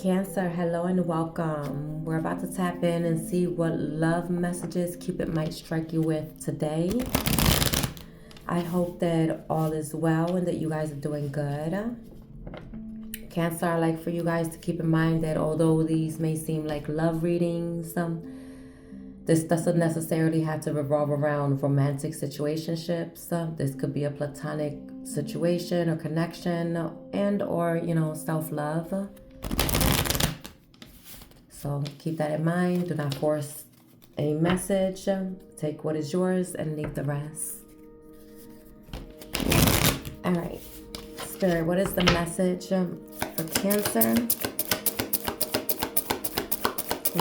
Cancer, hello and welcome. We're about to tap in and see what love messages Cupid might strike you with today. I hope that all is well and that you guys are doing good. Cancer, I'd like for you guys to keep in mind that although these may seem like love readings, this doesn't necessarily have to revolve around romantic situationships. This could be a platonic situation or connection and or, self-love. So keep that in mind. Do not force a message. Take what is yours and leave the rest. All right. Spirit, what is the message for Cancer?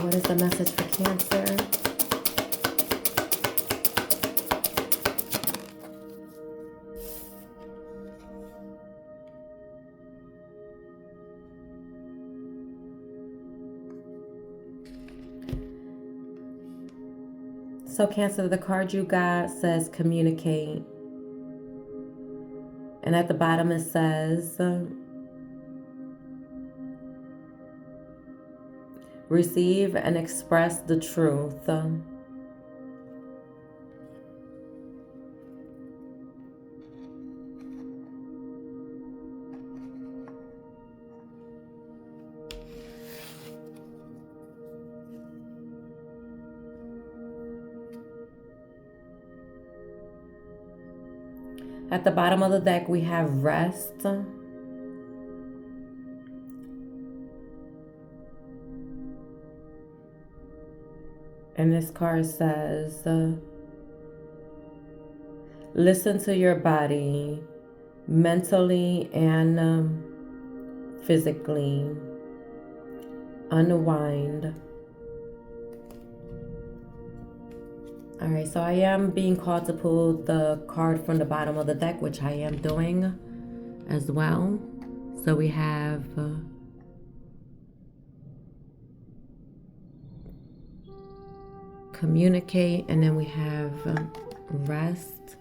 What is the message for Cancer? So Cancer, the card you got says communicate. And at the bottom it says receive and express the truth. At the bottom of the deck, we have rest. And this card says, listen to your body mentally and physically. Unwind. All right, so I am being called to pull the card from the bottom of the deck, which I am doing as well. So we have communicate, and then we have rest.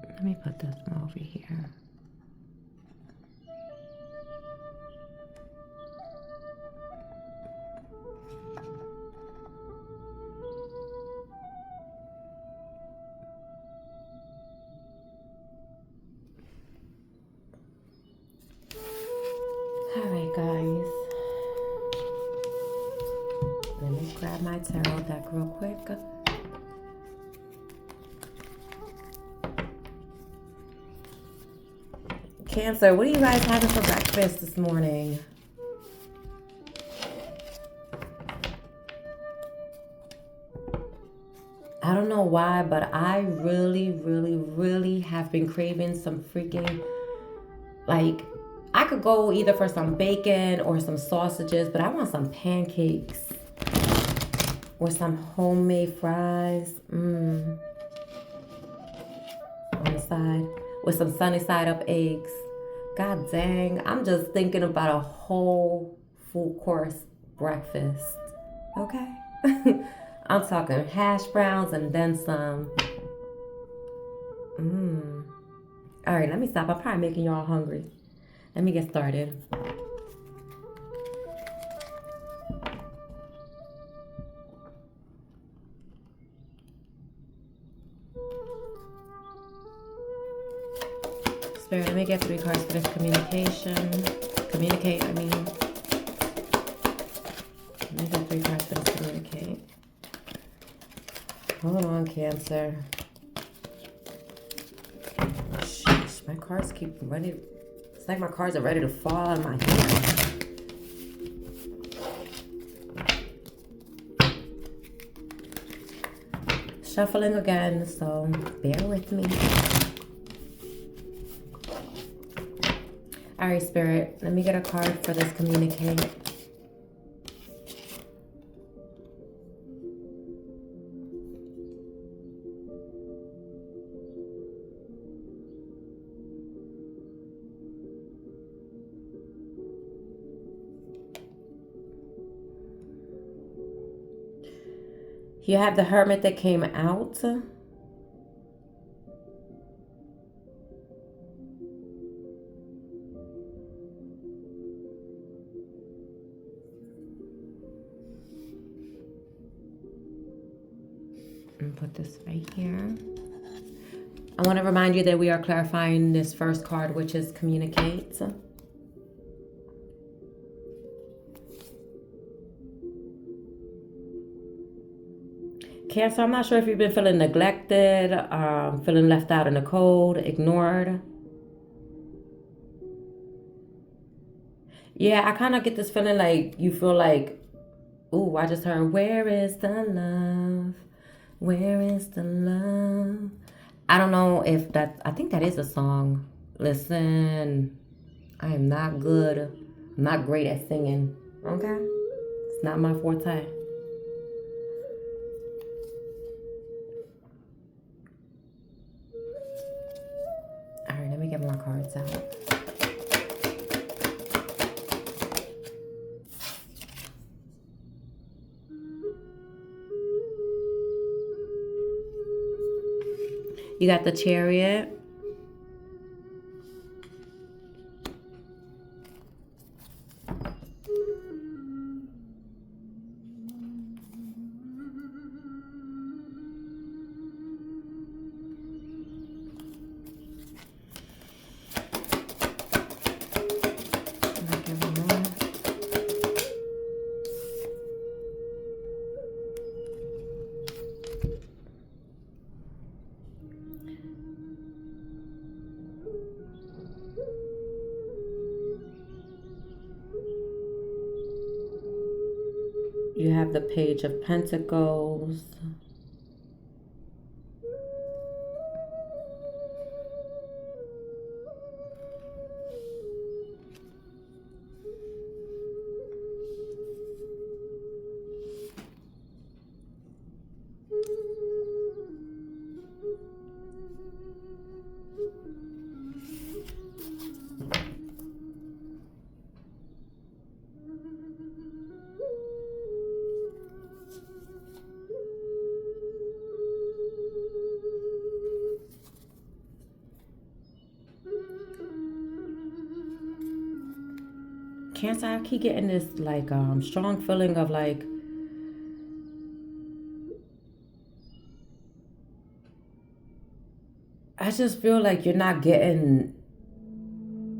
Let me put this one over here. Alright guys, let me grab my tarot deck real quick. Cancer, what are you guys having for breakfast this morning? I don't know why, but I really have been craving some freaking, I could go either for some bacon or some sausages, but I want some pancakes or some homemade fries. On the side with some sunny side up eggs. God dang, I'm just thinking about a whole full course breakfast. Okay? I'm talking hash browns and then some. All right, let me stop. I'm probably making y'all hungry. Let me get started. Spirit, let me get 3 cards for this communication. Communicate, I mean. Let me get 3 cards for this communicate. Hold on, Cancer. Sheesh, my cards keep running. It's like my cards are ready to fall out of my hand. Shuffling again, so bear with me. All right, Spirit, let me get a card for this communicate. You have the Hermit that came out. put this right here. I want to remind you that we are clarifying this first card, which is communicate. Cancer, I'm not sure if you've been feeling neglected, feeling left out in the cold, ignored. Yeah, I kind of get this feeling like you feel like, ooh, I just heard, where is the love? Where is the love? I don't know if that, I think that is a song. Listen, I am not good. I'm not great at singing. Okay? It's not my forte. All right, let me get my cards out. You got the Chariot. You have the Page of Pentacles. Cancer, I keep getting this like strong feeling of like I just feel like you're not getting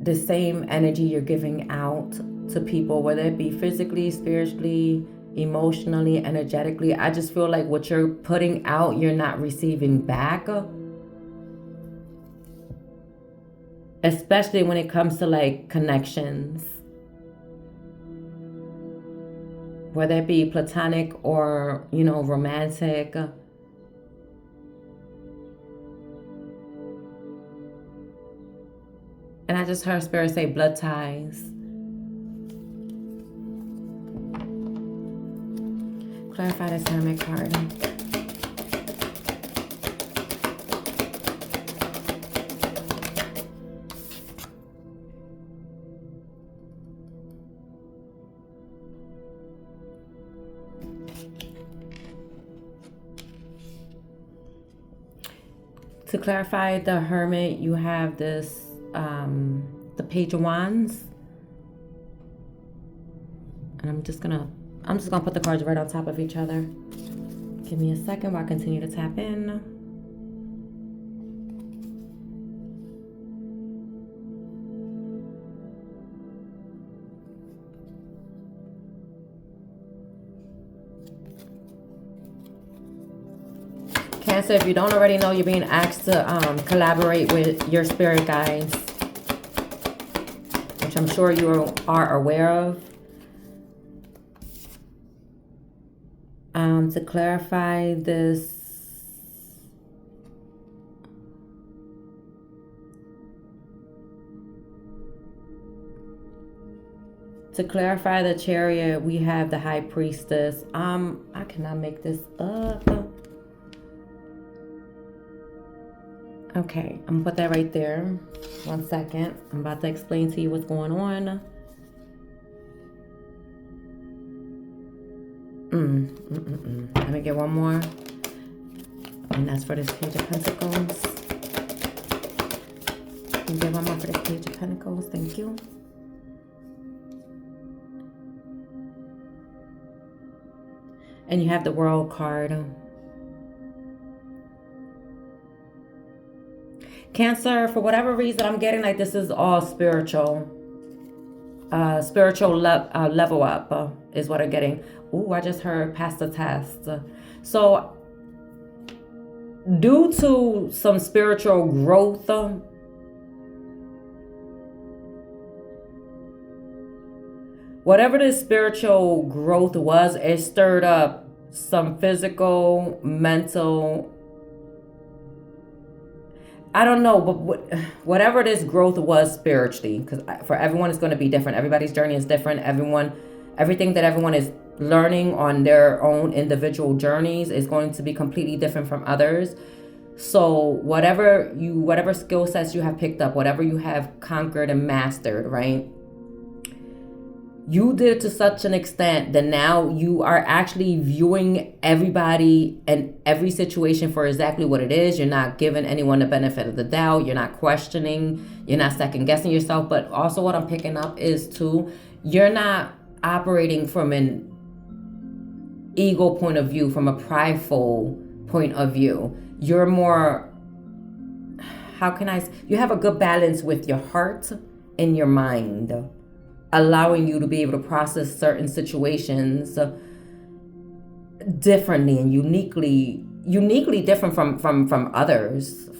the same energy you're giving out to people, whether it be physically, spiritually, emotionally, energetically. I just feel like what you're putting out, you're not receiving back. Especially when it comes to like connections. Whether it be platonic or, you know, romantic. And I just heard Spirit say blood ties. Clarify this Hermit card. To clarify the Hermit, you have this, the Page of Wands. And I'm just gonna put the cards right on top of each other. Give me a second while I continue to tap in. Cancer, if you don't already know, you're being asked to collaborate with your spirit guides, which I'm sure you are aware of. To clarify this, to clarify the Chariot, we have the High Priestess. I cannot make this up. Okay, I'm gonna put that right there. 1 second. I'm about to explain to you what's going on. Let me get one more. And that's for this Page of Pentacles. Let me get one more for this Page of Pentacles. Thank you. And you have the World card. Cancer, for whatever reason, I'm getting like this is all spiritual. Spiritual level up is what I'm getting. Ooh, I just heard pass the test. So, due to some spiritual growth, whatever this spiritual growth was, it stirred up some physical, mental, I don't know, but whatever this growth was spiritually, because for everyone it's going to be different. Everybody's journey is different. Everything that everyone is learning on their own individual journeys is going to be completely different from others. So whatever skill sets you have picked up, whatever you have conquered and mastered, right? You did it to such an extent that now you are actually viewing everybody and every situation for exactly what it is. You're not giving anyone the benefit of the doubt. You're not questioning. You're not second guessing yourself. But also what I'm picking up is too, you're not operating from an ego point of view, from a prideful point of view. You're more, you have a good balance with your heart and your mind, allowing you to be able to process certain situations differently and uniquely different from others.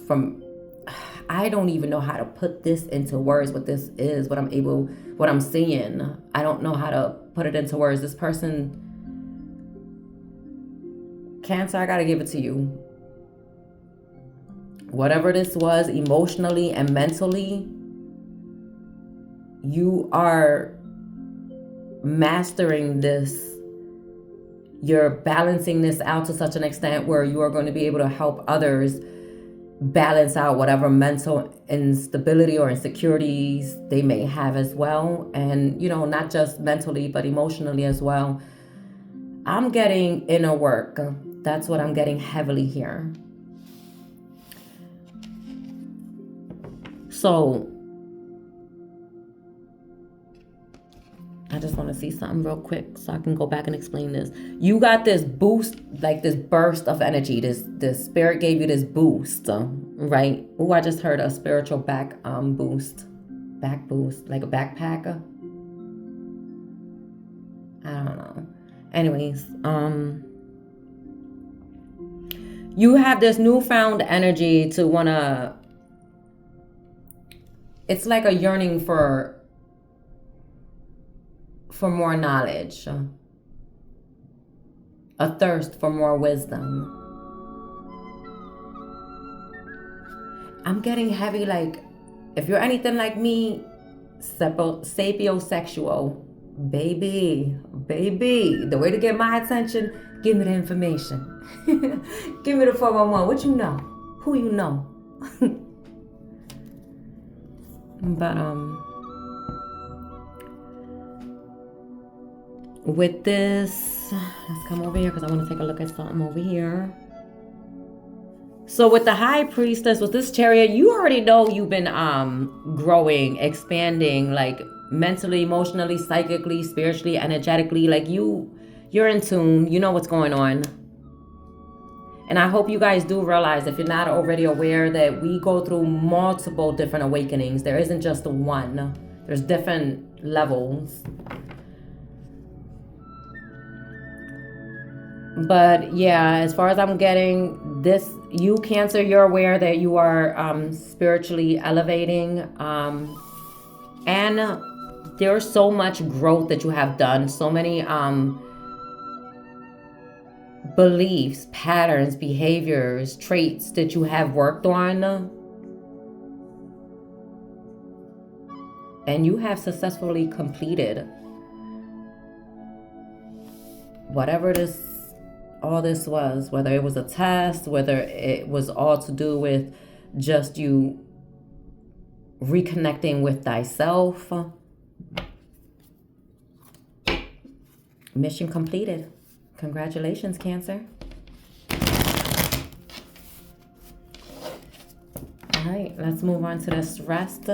I don't even know how to put this into words, what this is, what I'm seeing. I don't know how to put it into words. This person, Cancer, I gotta give it to you. Whatever this was, emotionally and mentally, you are mastering this. You're balancing this out to such an extent where you are going to be able to help others balance out whatever mental instability or insecurities they may have as well. And, not just mentally, but emotionally as well. I'm getting inner work. That's what I'm getting heavily here. So, I just want to see something real quick so I can go back and explain this. You got this boost, like this burst of energy. This spirit gave you this boost, right? Oh, I just heard a spiritual back boost, like a backpacker. I don't know. Anyways, you have this newfound energy to wanna. It's like a yearning for more knowledge, a thirst for more wisdom. I'm getting heavy, like, if you're anything like me, sapiosexual, baby, the way to get my attention, give me the information. Give me the 411, what you know, who you know. But, with this, let's come over here because I want to take a look at something over here. So with the High Priestess, with this Chariot, you already know you've been growing, expanding, like mentally, emotionally, psychically, spiritually, energetically. Like you're in tune. You know what's going on. And I hope you guys do realize, if you're not already aware, that we go through multiple different awakenings. There isn't just one. There's different levels. But yeah, as far as I'm getting this, you Cancer, you're aware that you are spiritually elevating, and there's so much growth that you have done, so many beliefs, patterns, behaviors, traits that you have worked on, and you have successfully completed whatever all this was, whether it was a test, whether it was all to do with just you reconnecting with thyself. Mission completed. Congratulations, Cancer. All right, let's move on to this rest.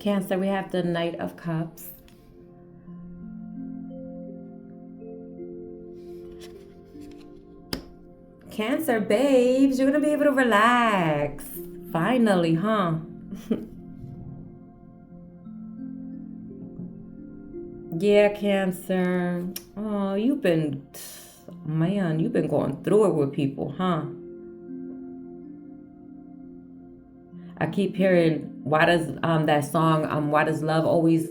Cancer, we have the Knight of Cups. Cancer, babes, you're going to be able to relax. Finally, huh? Yeah, Cancer. Oh, you've been going through it with people, huh? I keep hearing, why does that song, why does love always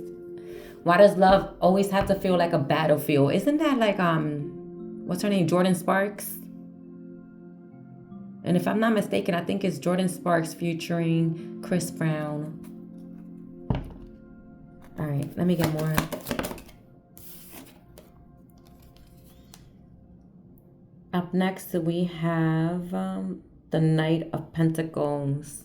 have to feel like a battlefield? Isn't that like what's her name? Jordan Sparks? And if I'm not mistaken, I think it's Jordan Sparks featuring Chris Brown. All right, let me get more. Up next, we have the Knight of Pentacles.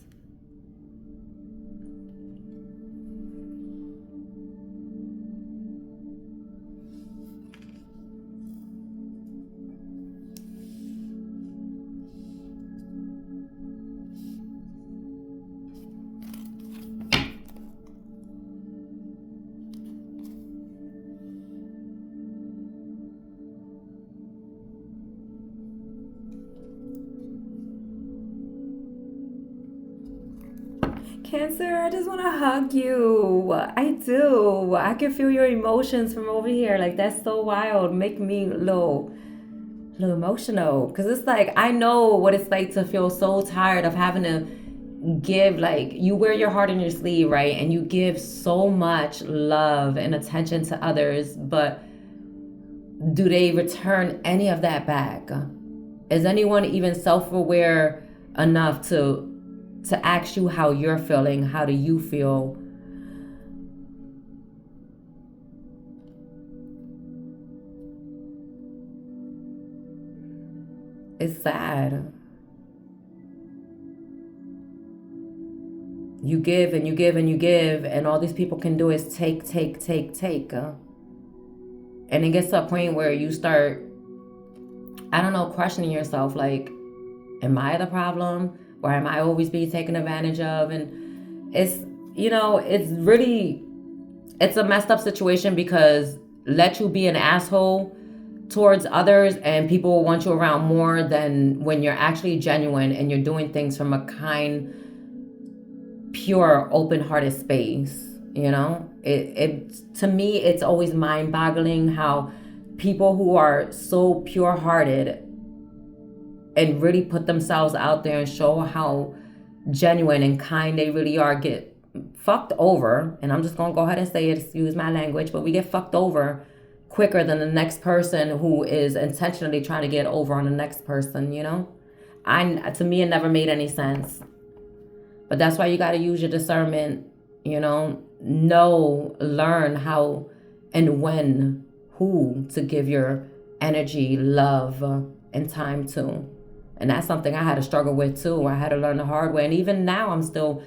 Cancer, I just want to hug you. I do. I can feel your emotions from over here. Like, that's so wild. Make me a little emotional. Because it's like, I know what it's like to feel so tired of having to give, like, you wear your heart on your sleeve, right? And you give so much love and attention to others. But do they return any of that back? Is anyone even self-aware enough to ask you how you're feeling? How do you feel? It's sad. You give and you give and you give, and all these people can do is take. And it gets to a point where you start, I don't know, questioning yourself, like, am I the problem? Or am I always being taken advantage of? And it's, it's a messed up situation, because let you be an asshole towards others and people want you around more than when you're actually genuine and you're doing things from a kind, pure, open-hearted space. It to me, it's always mind-boggling how people who are so pure-hearted and really put themselves out there and show how genuine and kind they really are get fucked over. And I'm just going to go ahead and say it, excuse my language, but we get fucked over quicker than the next person who is intentionally trying to get over on the next person, To me, it never made any sense. But that's why you got to use your discernment, learn how and when, who to give your energy, love, and time to. And that's something I had to struggle with too. I had to learn the hard way. And even now I'm still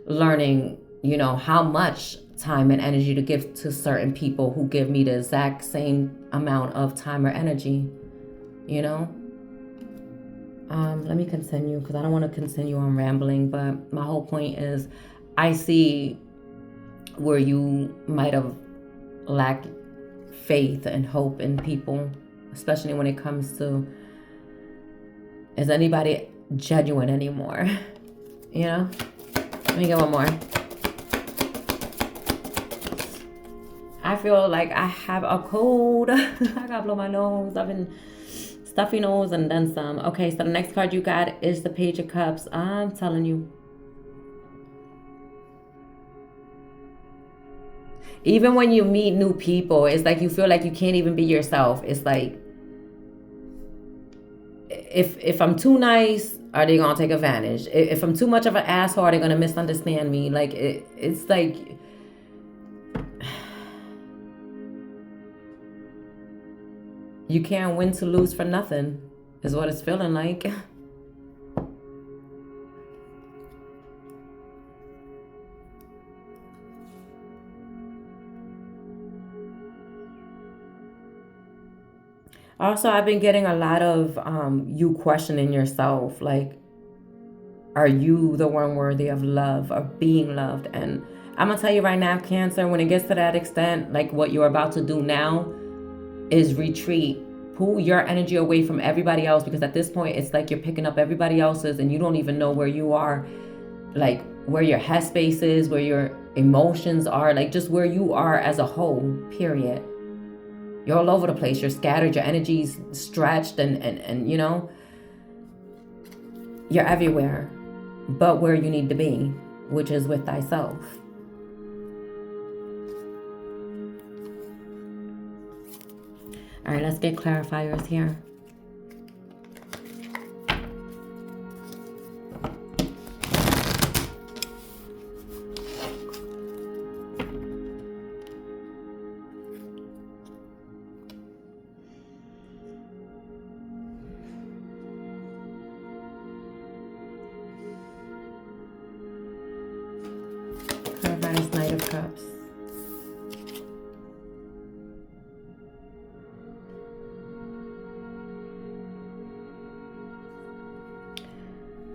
learning, how much time and energy to give to certain people who give me the exact same amount of time or energy, Let me continue, because I don't want to continue on rambling. But my whole point is, I see where you might have lacked faith and hope in people, especially when it comes to, is anybody genuine anymore? Let me get one more. I feel like I have a cold. I gotta blow my nose. I've been stuffy nose and then some. Okay, so the next card you got is the Page of Cups. I'm telling you. Even when you meet new people, it's like you feel like you can't even be yourself. It's like, if I'm too nice, are they gonna take advantage? If I'm too much of an asshole, are they gonna misunderstand me? Like, it's like, you can't win to lose for nothing, is what it's feeling like. Also, I've been getting a lot of you questioning yourself. Like, are you the one worthy of love, of being loved? And I'm going to tell you right now, Cancer, when it gets to that extent, like what you're about to do now is retreat. Pull your energy away from everybody else, because at this point, it's like you're picking up everybody else's and you don't even know where you are, like where your headspace is, where your emotions are, like just where you are as a whole, period. You're all over the place. You're scattered. Your energy's stretched and you know, you're everywhere but where you need to be, which is with thyself. All right, let's get clarifiers here. Clarify this Knight of Cups.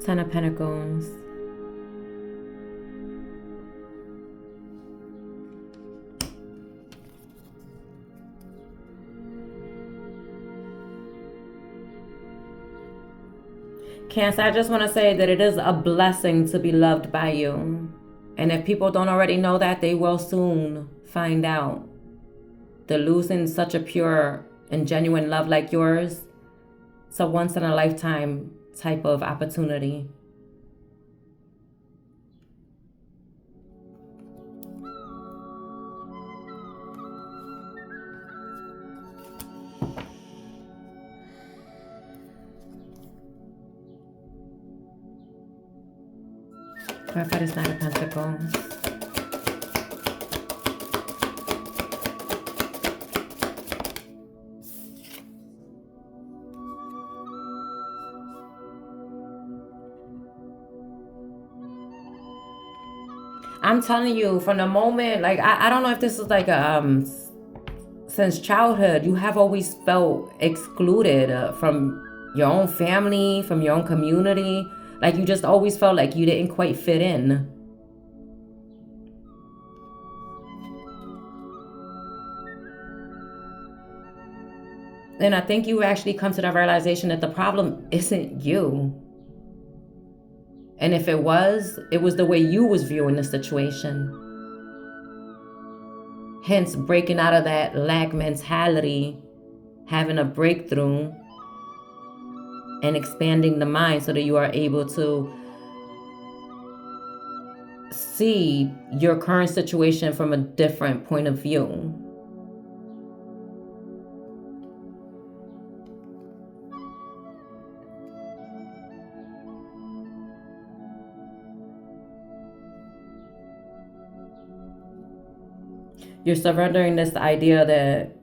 Ten of Pentacles. Cancer, I just want to say that it is a blessing to be loved by you. And if people don't already know that, they will soon find out. To losing such a pure and genuine love like yours, it's a once in a lifetime type of opportunity. Clarify this Knight of Pentacles. I'm telling you, from the moment, like, I don't know if this is like since childhood, you have always felt excluded from your own family, from your own community. Like, you just always felt like you didn't quite fit in. And I think you actually come to the realization that the problem isn't you. And if it was the way you was viewing the situation. Hence, breaking out of that lack mentality, having a breakthrough, and expanding the mind so that you are able to see your current situation from a different point of view. You're surrendering this idea that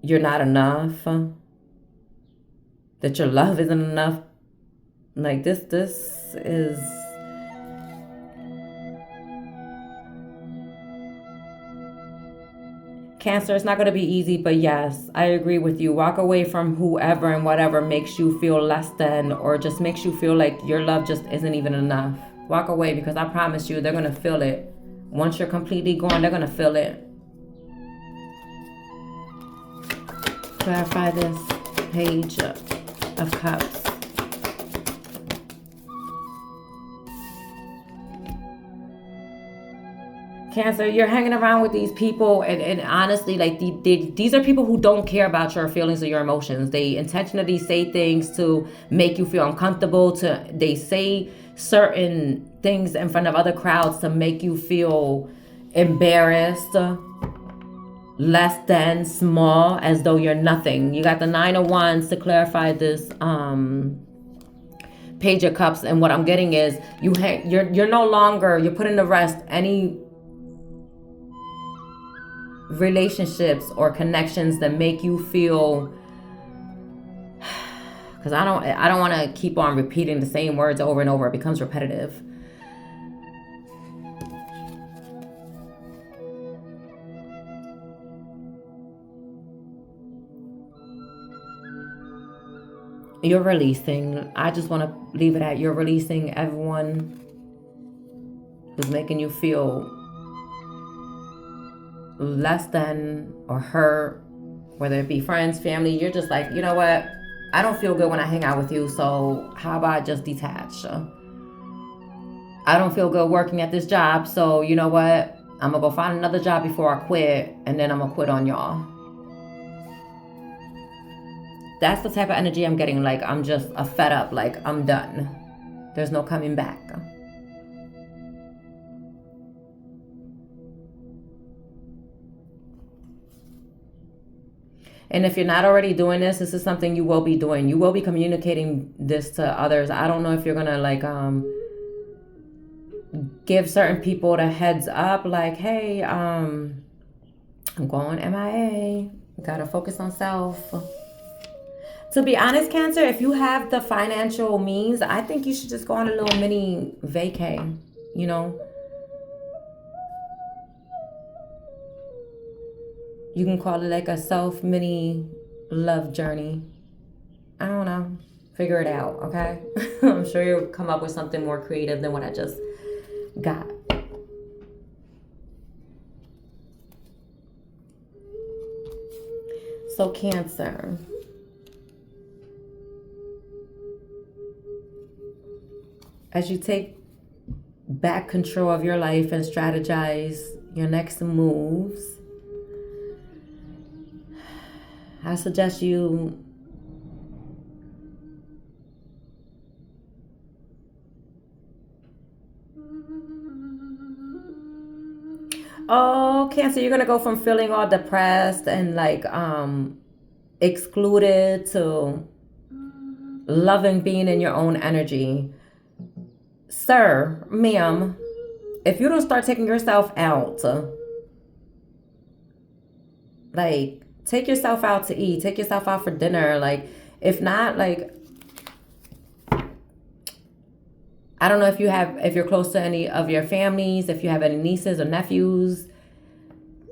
you're not enough, that your love isn't enough. Like, this is... Cancer, it's not going to be easy, but yes, I agree with you. Walk away from whoever and whatever makes you feel less than, or just makes you feel like your love just isn't even enough. Walk away, because I promise you, they're going to feel it. Once you're completely gone, they're going to feel it. Clarify this Page of Cups. Cancer, you're hanging around with these people, and honestly, like, these are people who don't care about your feelings or your emotions. They intentionally say things to make you feel uncomfortable. They say certain things in front of other crowds to make you feel embarrassed, less than, small, as though you're nothing. You got the Nine of Wands to clarify this Page of Cups, and what I'm getting is you're no longer, you're putting to rest any relationships or connections that make you feel, because I don't want to keep on repeating the same words over and over. It becomes repetitive. You're releasing. I just want to leave it at you're releasing everyone is making you feel less than or hurt, whether it be friends, family, you're just like, you know what? I don't feel good when I hang out with you, so how about I just detach? I don't feel good working at this job, so you know what? I'm gonna go find another job before I quit, and then I'm gonna quit on y'all. That's the type of energy I'm getting. Like, I'm just fed up. Like, I'm done. There's no coming back. And if you're not already doing this, this is something you will be doing. You will be communicating this to others. I don't know if you're gonna like give certain people the heads up, like, hey, I'm going MIA. Gotta focus on self. To be honest, Cancer, if you have the financial means, I think you should just go on a little mini vacay, you know. You can call it like a self mini love journey. I don't know. Figure it out, okay? I'm sure you'll come up with something more creative than what I just got. So, Cancer. As you take back control of your life and strategize your next moves, I suggest you Cancer, you're gonna go from feeling all depressed and like excluded to loving being in your own energy. Sir, ma'am, if you don't start taking yourself out, like, take yourself out to eat, take yourself out for dinner. Like, if not, like, I don't know if you're close to any of your families, if you have any nieces or nephews,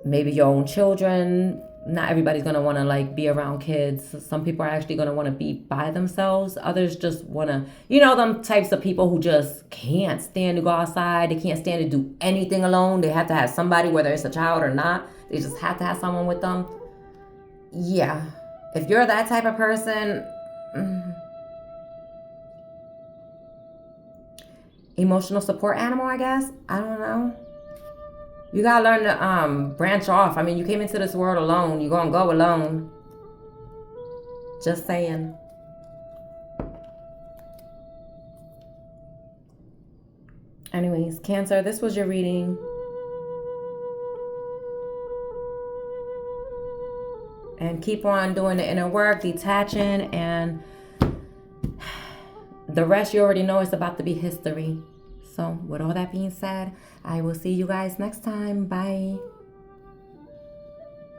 maybe your own children. Not everybody's going to want to like be around kids. Some people are actually going to want to be by themselves. Others just want to, them types of people who just can't stand to go outside. They can't stand to do anything alone. They have to have somebody, whether it's a child or not. They just have to have someone with them. Yeah. If you're that type of person, emotional support animal, I guess. I don't know. You gotta learn to branch off. I mean, you came into this world alone. You're gonna go alone. Just saying. Anyways, Cancer, this was your reading. And keep on doing the inner work, detaching, and the rest you already know is about to be history. So with all that being said, I will see you guys next time. Bye.